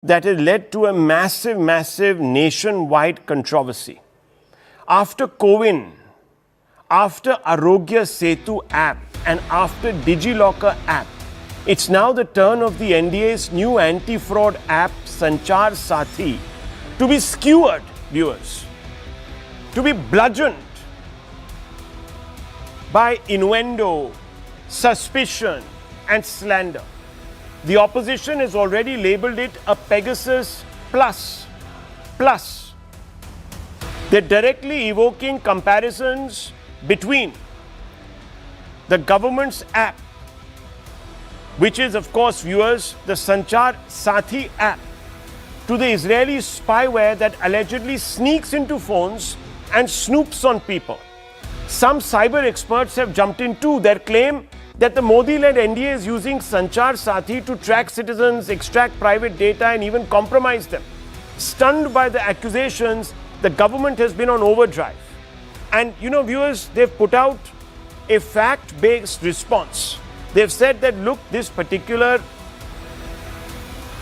that has led to a massive nationwide controversy. After CoWIN, after Arogya Setu app, and after DigiLocker app, it's now the turn of the NDA's new anti-fraud app, Sanchar Saathi, to be skewered, viewers, to be bludgeoned by innuendo, suspicion, and slander. The opposition has already labelled it a Pegasus plus. They're directly evoking comparisons between the government's app, which is, of course, viewers, the Sanchar Saathi app, to the Israeli spyware that allegedly sneaks into phones and snoops on people. Some cyber experts have jumped in too. Their claim that the Modi-led NDA is using Sanchar Saathi to track citizens, extract private data, and even compromise them. Stunned by the accusations, the government has been on overdrive. And, viewers, they've put out a fact-based response. They've said that, look, this particular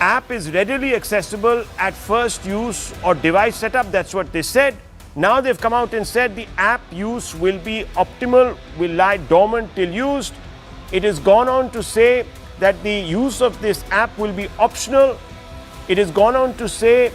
app is readily accessible at first use or device setup. That's what they said. Now they've come out and said the app use will be optimal, will lie dormant till used. It has gone on to say that the use of this app will be optional. It has gone on to say,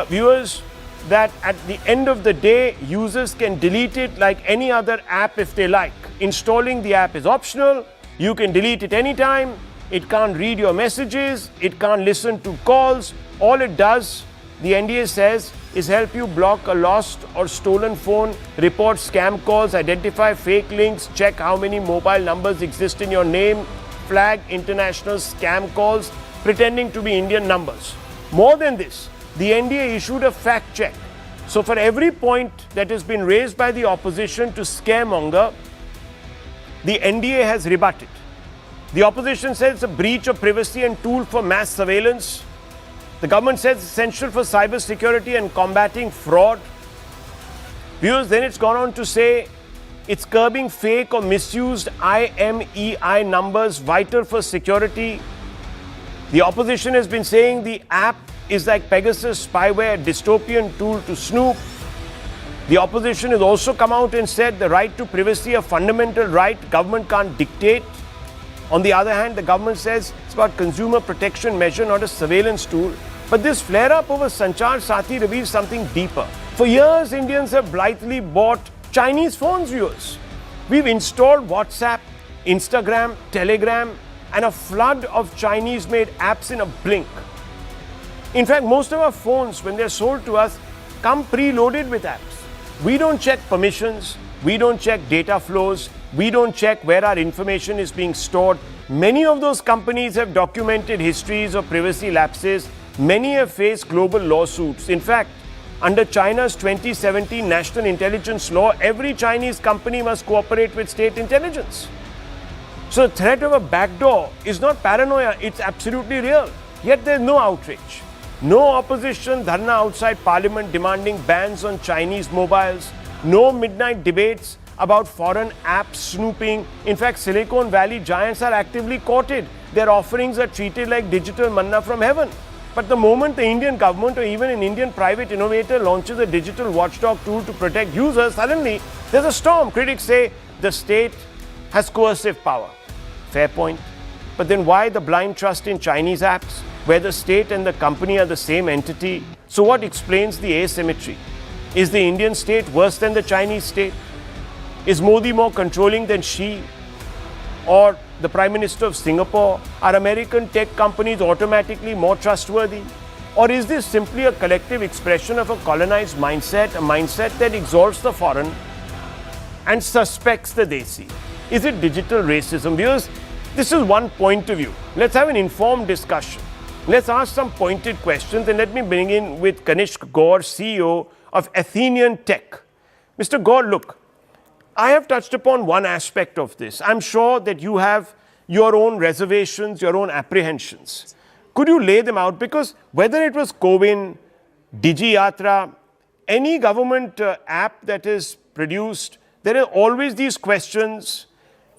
viewers, that at the end of the day, users can delete it like any other app if they like. Installing the app is optional. You can delete it anytime. It can't read your messages. It can't listen to calls. All it does, the NDA says, is help you block a lost or stolen phone, report scam calls, identify fake links, check how many mobile numbers exist in your name, flag international scam calls pretending to be Indian numbers. More than this, the NDA issued a fact check. So for every point that has been raised by the opposition to scaremonger, the NDA has rebutted. The opposition says it's a breach of privacy and tool for mass surveillance. The government says it's essential for cyber security and combating fraud. Viewers, then it's gone on to say it's curbing fake or misused IMEI numbers, vital for security. The opposition has been saying the app is like Pegasus spyware, a dystopian tool to snoop. The opposition has also come out and said the right to privacy, a fundamental right, government can't dictate. On the other hand, the government says it's about consumer protection measure, not a surveillance tool. But this flare-up over Sanchar Saathi reveals something deeper. For years, Indians have blithely bought Chinese phones, viewers. We've installed WhatsApp, Instagram, Telegram, and a flood of Chinese-made apps in a blink. In fact, most of our phones, when they're sold to us, come preloaded with apps. We don't check permissions. We don't check data flows. We don't check where our information is being stored. Many of those companies have documented histories of privacy lapses. Many have faced global lawsuits. In fact, under China's 2017 National Intelligence Law, every Chinese company must cooperate with state intelligence. So the threat of a backdoor is not paranoia, it's absolutely real. Yet there's no outrage. No opposition dharna outside parliament demanding bans on Chinese mobiles. No midnight debates about foreign apps snooping. In fact, Silicon Valley giants are actively courted. Their offerings are treated like digital manna from heaven. But the moment the Indian government or even an Indian private innovator launches a digital watchdog tool to protect users, suddenly there's a storm. Critics say the state has coercive power. Fair point. But then why the blind trust in Chinese apps, where the state and the company are the same entity? So what explains the asymmetry? Is the Indian state worse than the Chinese state? Is Modi more controlling than Xi or the Prime Minister of Singapore? Are American tech companies automatically more trustworthy? Or is this simply a collective expression of a colonized mindset, a mindset that exalts the foreign and suspects the desi? Is it digital racism? Viewers, this is one point of view. Let's have an informed discussion. Let's ask some pointed questions, and let me bring in with Kanishk Gaur, CEO of Athenian Tech. Mr. Gaur, look, I have touched upon one aspect of this. I'm sure that you have your own reservations, your own apprehensions. Could you lay them out? Because whether it was CoWIN, DigiYatra, any government app that is produced, there are always these questions.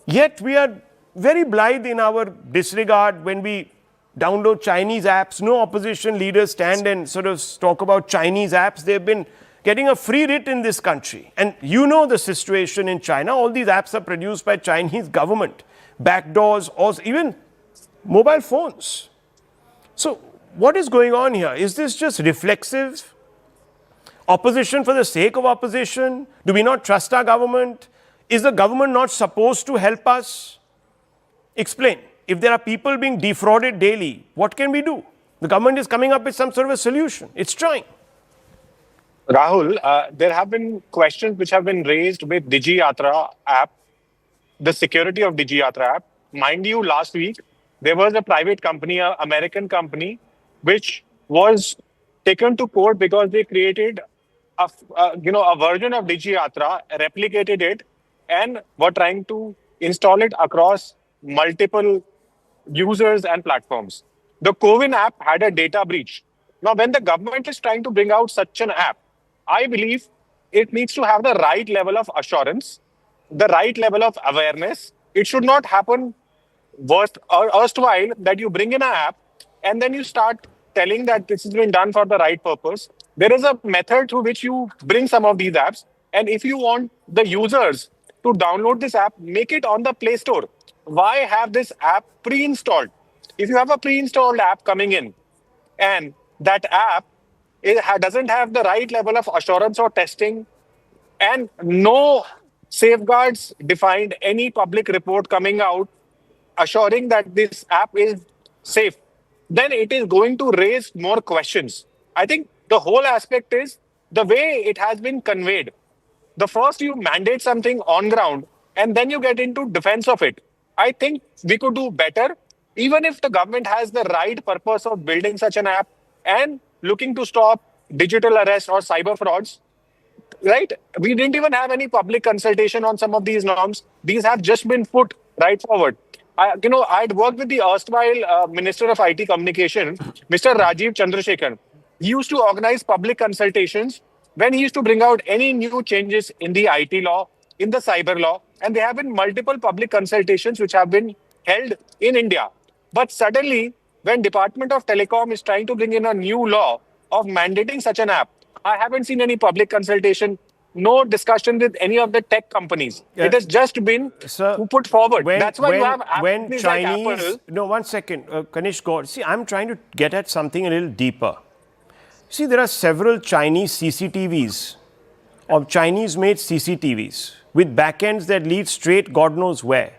Yet we are very blithe in our disregard when we download Chinese apps. No opposition leaders stand and sort of talk about Chinese apps. They've been getting a free writ in this country. And you know the situation in China. All these apps are produced by Chinese government. Backdoors, or even mobile phones. So what is going on here? Is this just reflexive? Opposition for the sake of opposition? Do we not trust our government? Is the government not supposed to help us? Explain. If there are people being defrauded daily, what can we do? The government is coming up with some sort of a solution. It's trying. Rahul, there have been questions which have been raised with DigiYatra app, the security of DigiYatra app. Mind you, last week, there was a private company, an American company, which was taken to court because they created a version of DigiYatra, replicated it, and were trying to install it across multiple users and platforms. The CoWIN app had a data breach. Now, when the government is trying to bring out such an app, I believe it needs to have the right level of assurance, the right level of awareness. It should not happen erstwhile that you bring in an app and then you start telling that this has been done for the right purpose. There is a method through which you bring some of these apps. And if you want the users to download this app, make it on the Play Store. Why have this app pre-installed? If you have a pre-installed app coming in and that app doesn't have the right level of assurance or testing and no safeguards defined, any public report coming out assuring that this app is safe, then it is going to raise more questions. I think the whole aspect is the way it has been conveyed. The first you mandate something on ground and then you get into defense of it. I think we could do better, even if the government has the right purpose of building such an app and looking to stop digital arrest or cyber frauds. Right? We didn't even have any public consultation on some of these norms. These have just been put right forward. I'd worked with the erstwhile Minister of IT Communication, Mr. Rajiv Chandrasekhar. He used to organize public consultations when he used to bring out any new changes in the IT law, in the cyber law, and there have been multiple public consultations which have been held in India. But suddenly, when Department of Telecom is trying to bring in a new law of mandating such an app, I haven't seen any public consultation, no discussion with any of the tech companies. Yeah. It has just been put forward. That's why you have Chinese, like Apple. No, one second, Kanishk Gaur. See, I'm trying to get at something a little deeper. See, there are several Chinese CCTVs, or Chinese-made CCTVs, with backends that lead straight God knows where.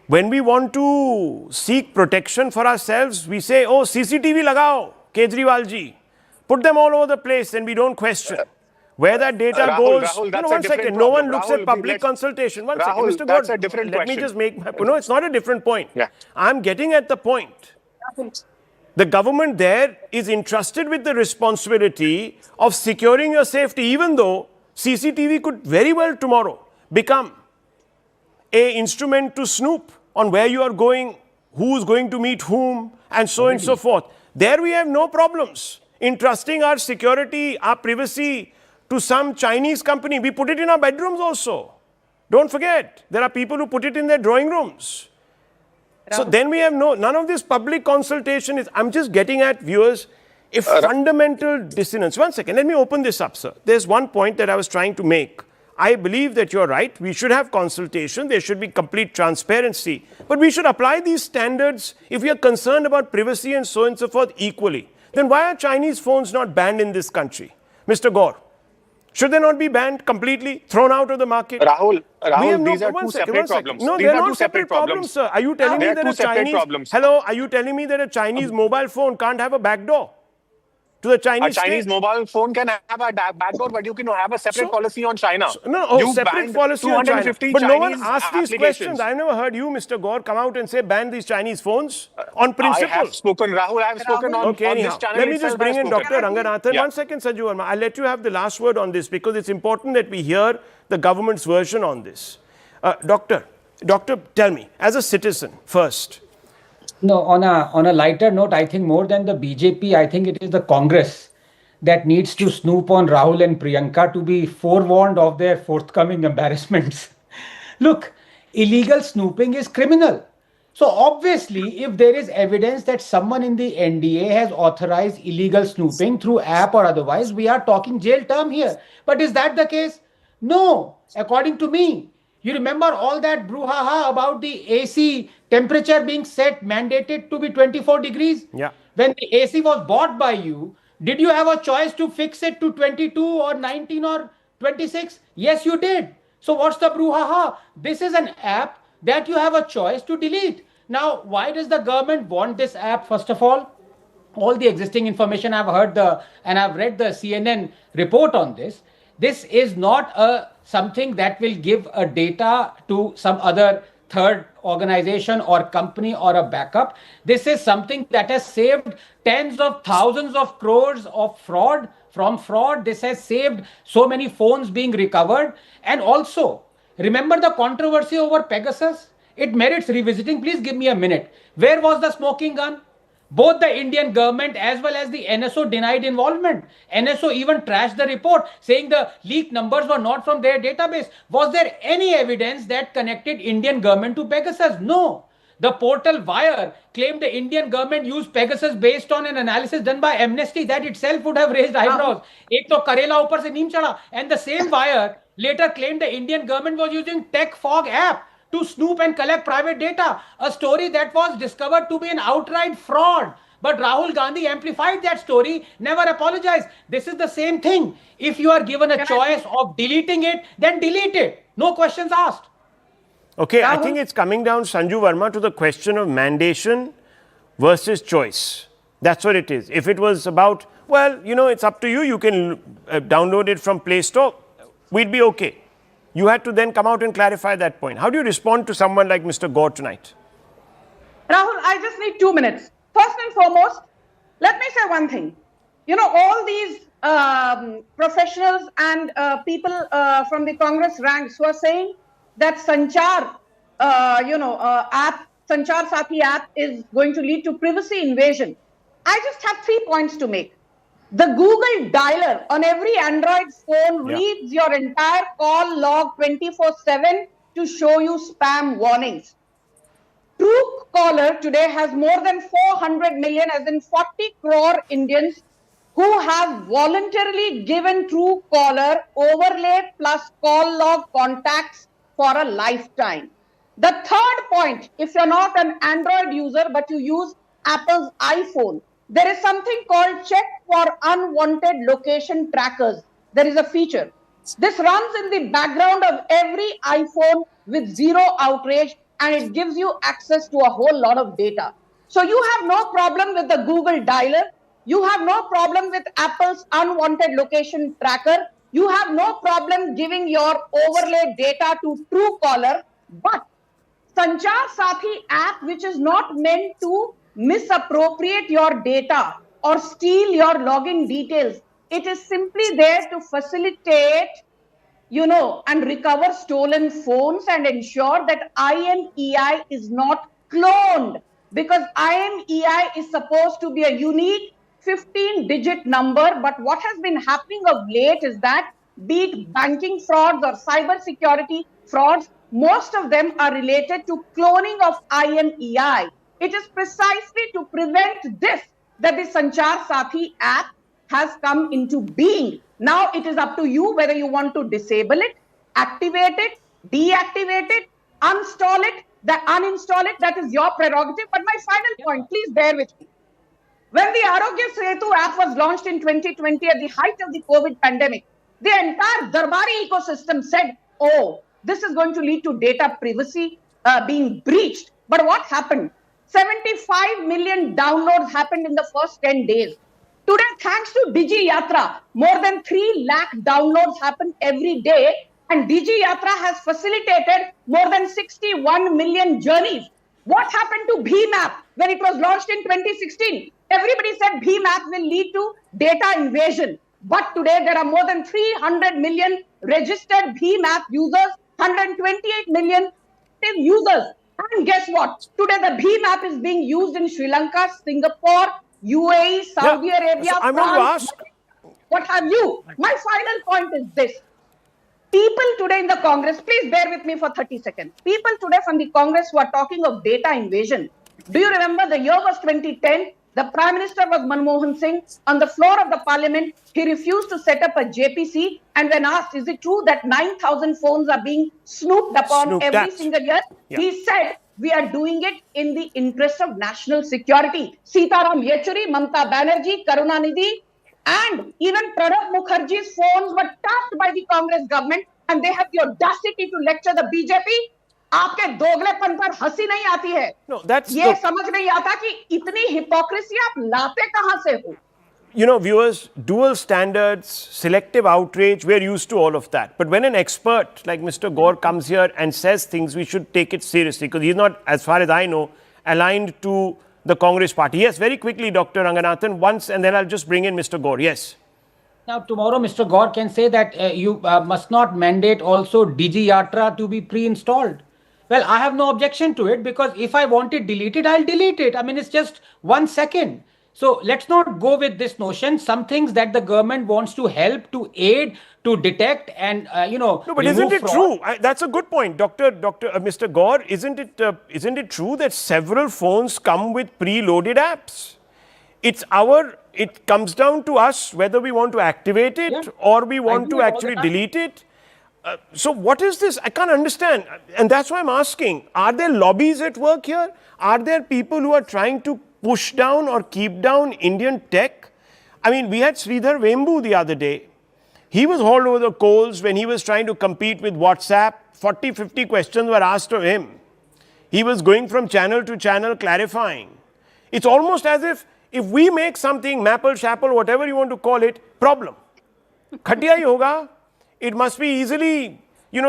When we want to seek protection for ourselves, we say, oh, CCTV lagao, Kejriwal ji. Put them all over the place and we don't question. Where that data goes, Rahul, one second, no one looks at public consultation. One second, Mr. That's Gaur, a different let question. me just make my, no, it's not a different point. Yeah. I'm getting at the point. The government there is entrusted with the responsibility of securing your safety, even though CCTV could very well tomorrow become an instrument to snoop on where you are going, who's going to meet whom, and so on and so forth. There we have no problems in trusting our security, our privacy to some Chinese company. We put it in our bedrooms also. Don't forget, there are people who put it in their drawing rooms. So then we have none of this public consultation. I'm just getting at, viewers, a fundamental dissonance. One second, let me open this up, sir. There's one point that I was trying to make. I believe that you're right. We should have consultation. There should be complete transparency. But we should apply these standards if we are concerned about privacy and so on and so forth equally. Then why are Chinese phones not banned in this country? Mr. Gaur, should they not be banned completely, thrown out of the market? Rahul, these are two separate problems. No, they're not separate problems, sir. Are you telling me that a Chinese... Hello, are you telling me that a Chinese mobile phone can't have a backdoor to the Chinese state? A Chinese mobile phone can have a backdoor, but you can have a separate policy on China. Separate policy on China. But no one asked these questions. I've never heard you, Mr. Gaur, come out and say ban these Chinese phones on principle. I have spoken, Rahul. I have spoken on this channel. Let me just bring in Dr. Ranganathan. Yeah. One second, Sanju Verma. I'll let you have the last word on this because it's important that we hear the government's version on this. Doctor, tell me, as a citizen, first. No, on a lighter note, I think more than the BJP, I think it is the Congress that needs to snoop on Rahul and Priyanka to be forewarned of their forthcoming embarrassments. Look, illegal snooping is criminal. So obviously, if there is evidence that someone in the NDA has authorized illegal snooping through app or otherwise, we are talking jail term here. But is that the case? No, according to me. You remember all that brouhaha about the AC temperature being set mandated to be 24 degrees? Yeah. When the AC was bought by you, did you have a choice to fix it to 22 or 19 or 26? Yes, you did. So what's the brouhaha? This is an app that you have a choice to delete. Now, why does the government want this app? First of all the existing information I've heard and I've read the CNN report on this. This is not something that will give a data to some other third organization or company or a backup. This is something that has saved tens of thousands of crores of fraud. From fraud, this has saved so many phones being recovered. And also, remember the controversy over Pegasus? It merits revisiting. Please give me a minute. Where was the smoking gun? Both the Indian government as well as the NSO denied involvement. NSO even trashed the report, saying the leaked numbers were not from their database. Was there any evidence that connected Indian government to Pegasus? No. The portal Wire claimed the Indian government used Pegasus based on an analysis done by Amnesty. That itself would have raised eyebrows. Ek to Karela upar se neem chada. And the same Wire later claimed the Indian government was using Tech Fog app to snoop and collect private data, a story that was discovered to be an outright fraud. But Rahul Gandhi amplified that story, never apologized. This is the same thing. If you are given a choice of deleting it, then delete it. No questions asked. Okay, I think it's coming down, Sanju Verma, to the question of mandation versus choice. That's what it is. If it was about, well, you know, it's up to you, you can download it from Play Store, we'd be okay. You had to then come out and clarify that point. How do you respond to someone like Mr. Gaur tonight? Rahul, I just need 2 minutes. First and foremost, let me say one thing. You know, all these professionals and people from the Congress ranks who are saying that Sanchar, Sanchar Saathi app is going to lead to privacy invasion. I just have 3 points to make. The Google Dialer on every Android phone reads your entire call log 24/7 to show you spam warnings. Truecaller today has more than 400 million, as in 40 crore Indians who have voluntarily given Truecaller overlay plus call log contacts for a lifetime. The third point, if you're not an Android user but you use Apple's iPhone, there is something called check for unwanted location trackers. There is a feature. This runs in the background of every iPhone with zero outrage, and it gives you access to a whole lot of data. So you have no problem with the Google Dialer. You have no problem with Apple's unwanted location tracker. You have no problem giving your overlay data to Truecaller. But Sanchar Saathi app, which is not meant to misappropriate your data or steal your login details, it is simply there to facilitate, and recover stolen phones and ensure that IMEI is not cloned, because IMEI is supposed to be a unique 15-digit number. But what has been happening of late is that, be it banking frauds or cyber security frauds, most of them are related to cloning of IMEI. It is precisely to prevent this that the Sanchar Saathi app has come into being. Now it is up to you whether you want to disable it, activate it, deactivate it, uninstall it, that is your prerogative. But my final point, please bear with me. When the Arogya Setu app was launched in 2020 at the height of the COVID pandemic, the entire Darbari ecosystem said, oh, this is going to lead to data privacy being breached. But what happened? 75 million downloads happened in the first 10 days. Today, thanks to Digi Yatra, more than 3 lakh downloads happen every day, and Digi Yatra has facilitated more than 61 million journeys. What happened to Bheem app when it was launched in 2016? Everybody said Bheem app will lead to data invasion. But today, there are more than 300 million registered Bheem app users, 128 million active users. And guess what? Today, the Bheem app is being used in Sri Lanka, Singapore, UAE, Saudi Arabia, so I'm France, going to ask. what have you. My final point is this. People today in the Congress, please bear with me for 30 seconds. People today from the Congress who are talking of data invasion. Do you remember the year was 2010? The Prime Minister was Manmohan Singh. On the floor of the Parliament, he refused to set up a JPC. And when asked, is it true that 9,000 phones are being snooped upon every single year? Yeah. He said, we are doing it in the interest of national security. Sitaram Yechuri, Mamta Banerjee, Karunanidhi, and even Pranab Mukherjee's phones were tapped by the Congress government, and they have the audacity to lecture the BJP. आपके दोगलेपन पर हंसी नहीं आती है। No, that's ये समझ नहीं आता कि इतनी hypocrisy आप लाते कहां से हो? You know, viewers, dual standards, selective outrage, we're used to all of that. But when an expert like Mr. Gaur comes here and says things, we should take it seriously, because he's not, as far as I know, aligned to the Congress party. Yes, very quickly, Dr. Ranganathan, once, and then I'll just bring in Mr. Gaur. Yes. Now, tomorrow, Mr. Gaur can say that you must not mandate also Digi Yatra to be pre-installed. Well, I have no objection to it, because if I want it deleted, I'll delete it. I mean, it's just 1 second. So let's not go with this notion. Some things that the government wants to help, to aid, to detect, and No, but isn't it true? That's a good point, Mr. Gaur. Isn't it true that several phones come with preloaded apps? It comes down to us whether we want to activate it or we want to actually delete it. So what is this? I can't understand. And that's why I'm asking, are there lobbies at work here? Are there people who are trying to push down or keep down Indian tech? I mean, we had Sridhar Vembu the other day. He was hauled over the coals when he was trying to compete with WhatsApp. 40, 50 questions were asked of him. He was going from channel to channel clarifying. It's almost as if we make something, Maple, Shapple, whatever you want to call it, problem. Khatiya hi hoga. It must be easily,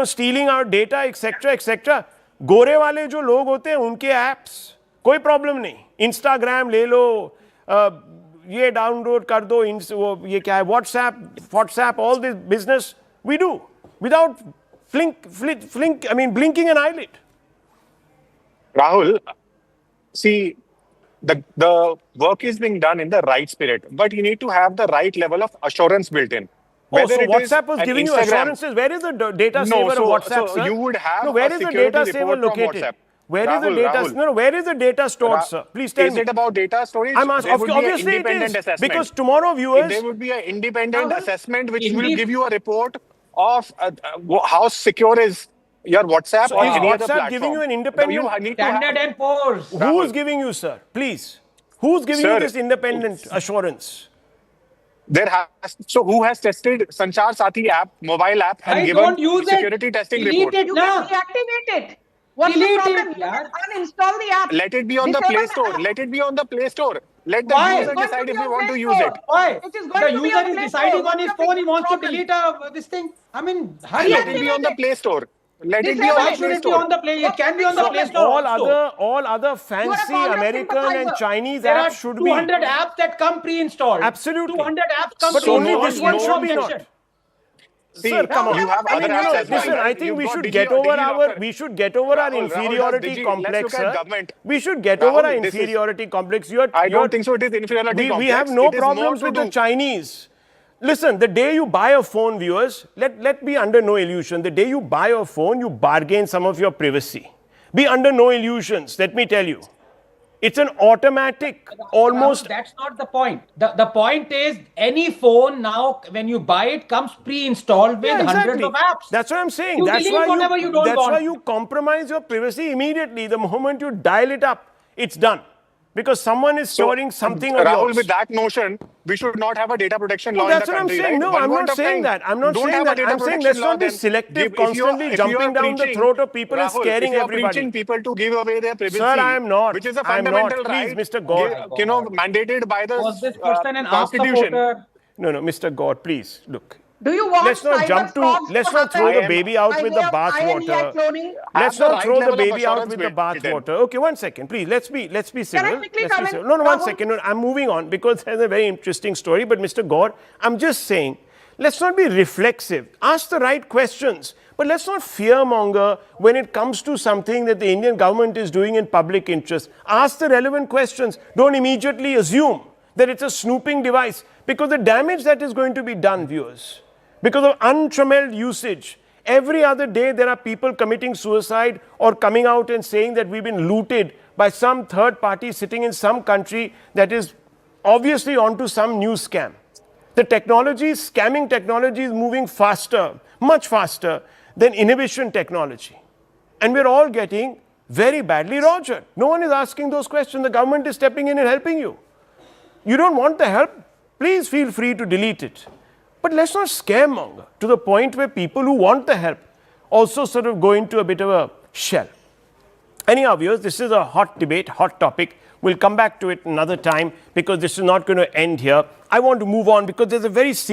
stealing our data, etc., etc. गोरे वाले जो लोग होते हैं उनके apps, कोई problem नहीं. Instagram ले लो, ये download कर दो, ये क्या है, WhatsApp, all this business we do without blinking an eyelid. Rahul, see, the work is being done in the right spirit, but you need to have the right level of assurance built in. So WhatsApp was giving you assurances. Where is the data saver of WhatsApp, sir? You would have no, where is the data saver located? Where is the data? No, where is the data stored, sir? Please tell me. Is it about data storage? I'm asking. Obviously, it is. Because tomorrow, viewers, there would be an independent assessment which will give you a report of how secure is your WhatsApp or any other platform. WhatsApp giving you an independent Standard & Poor's. Who is giving you, sir? Please. Who's giving you this independent assurance? So who has tested Sanchar Saathi app, mobile app, and given security testing report? You can deactivate it. What's the problem? You can uninstall the app. Let it be on the Play Store. Let it be on the Play Store. Let the user decide if we want to use it. Why? The user is deciding on his phone. He wants to delete this thing. I mean, let it be on the Play Store. Let it be on the Play Store. It can be on the Play Store. All other fancy American and Chinese apps should be. 200 apps that come pre-installed. Absolutely. 200 apps come pre-installed. But only this one should be not. See, sir, come on. You have other apps as well. Listen, I think we should get over our inferiority complex, sir. We should get over our inferiority complex. I don't think so. It is inferiority complex. We have no problems with the Chinese. Listen, the day you buy a phone, viewers, let be under no illusion. The day you buy a phone, you bargain some of your privacy. Be under no illusions, let me tell you. It's an automatic, almost... That's not the point. The point is, any phone now, when you buy it, comes pre-installed with hundreds of apps. That's what I'm saying. That's why you compromise your privacy immediately. The moment you dial it up, it's done. Because someone is storing something of Rahul, yours. with that notion, we should not have a data protection law in the country. That's what I'm saying. No, I'm not saying that. I'm not saying that. I'm saying let's not be selective, constantly jumping down the throat of people and scaring everybody. Preaching people to give away their privacy. Sir, I am not. Which is a fundamental right. Please, Mr. Gaur. Mandated by the Constitution. No, Mr. Gaur, please, look. Do you want let's not throw the baby out with the bathwater. Let's not throw the baby out with the bathwater. Okay, 1 second, please. Let's be civil. No, 1 second. No, I'm moving on because there's a very interesting story. But Mr. Gaur, I'm just saying, let's not be reflexive. Ask the right questions. But let's not fearmonger when it comes to something that the Indian government is doing in public interest. Ask the relevant questions. Don't immediately assume that it's a snooping device, because the damage that is going to be done, viewers, because of untrammeled usage, Every other day, there are people committing suicide or coming out and saying that we've been looted by some third party sitting in some country that is obviously onto some new scam. The technology, scamming technology is moving faster, much faster than inhibition technology. And we're all getting very badly rogered. No one is asking those questions. The government is stepping in and helping you. You don't want the help? Please feel free to delete it. But let's not scaremonger to the point where people who want the help also sort of go into a bit of a shell. Anyhow, viewers, this is a hot debate, hot topic. We'll come back to it another time because this is not going to end here. I want to move on because there's a very